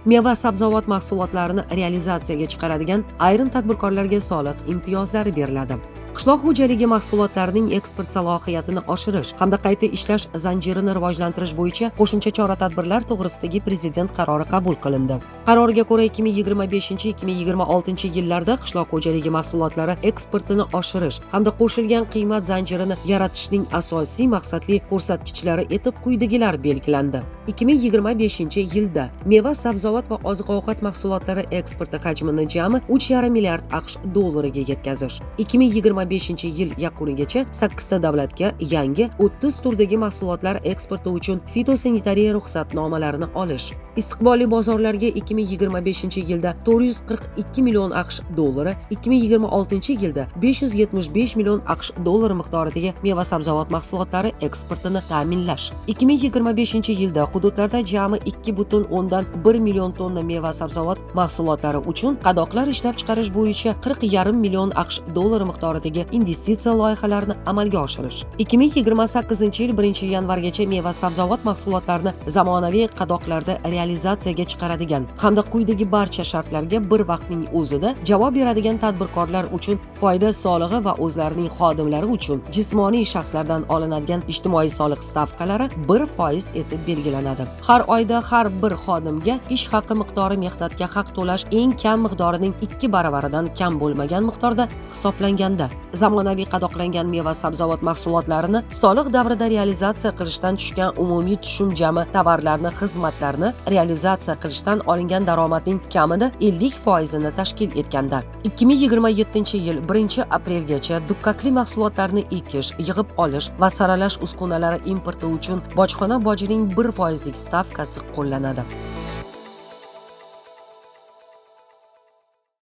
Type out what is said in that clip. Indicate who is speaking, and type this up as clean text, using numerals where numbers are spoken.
Speaker 1: Meva sabzavot mahsulotlarini realizatsiyaga chiqaradigan ayrim tadbirkorlarga soliq imtiyozlari beriladi. Qishloq xo'jaligi mahsulotlarining eksport salohiyatini oshirish hamda qayta ishlash zanjirini rivojlantirish bo'yicha qo'shimcha chora-tadbirlar to'g'risidagi prezident qarori qabul qilindi. Qarorga ko'ra 2025-2026 yillarda qishloq xo'jaligi mahsulotlari eksportini oshirish hamda qo'shilgan qiymat zanjirini yaratishning asosiy maqsadli ko'rsatkichlari etib quyidagilar belgilandi. 2025-yilda meva, sabzavot va oziq-ovqat mahsulotlari eksporti hajmini jami 3,5 milliard AQSh dollariga yetkazish. 2025-yil yakunigacha 8 ta davlatga yangi 30 turdagi mahsulotlar eksporti uchun fitosanitariya ruxsatnomalarini olish. Istiqbolli bozorlarga 2025-yilda 442 million AQSh dollari, 2026-yilda 575 million AQSh dollari miqdoridagi meva sabzavot mahsulotlari eksportini ta'minlash. 2025-yilda hududlarda jami 2,1 million tonna meva sabzavot mahsulotlari uchun qadoqlar ishlab chiqarish bo'yicha 40,5 million AQSh dollari miqdoridagi investitsiya loyihalarini amalga oshirish. 2028-yil 1-yanvargacha meva sabzavot mahsulotlarini zamonaviy qadoqlarda realizatsiyaga chiqaradigan hamda quyidagi barcha shartlarga bir vaqtning o'zida javob beradigan tadbirkorlar uchun foyda solig'i va o'zlarining xodimlari uchun jismoniy shaxslardan olinadigan ijtimoiy soliq stavkalari 1% etib belgilanadi. Har oyda har bir xodimga ish haqi miqdori mehnatga haq to'lash eng kam miqdorining 2 baravaridan kam bo'lmagan miqdorda hisoblanganda zamonaviy qadoqlangan meva sabzavot mahsulotlarini soliq davrida realizatsiya qilishdan tushgan umumiy tushum jami tovarlarni, xizmatlarni realizatsiya qilishdan olingan daromadning kamida 50% ni tashkil etganda 2027-yil 1-aprelgacha dukkakli mahsulotlarni ekish, yig'ib olish va saralash uskunalari importi uchun bojxona bojining 1% lik stavkasi qo'llanadi.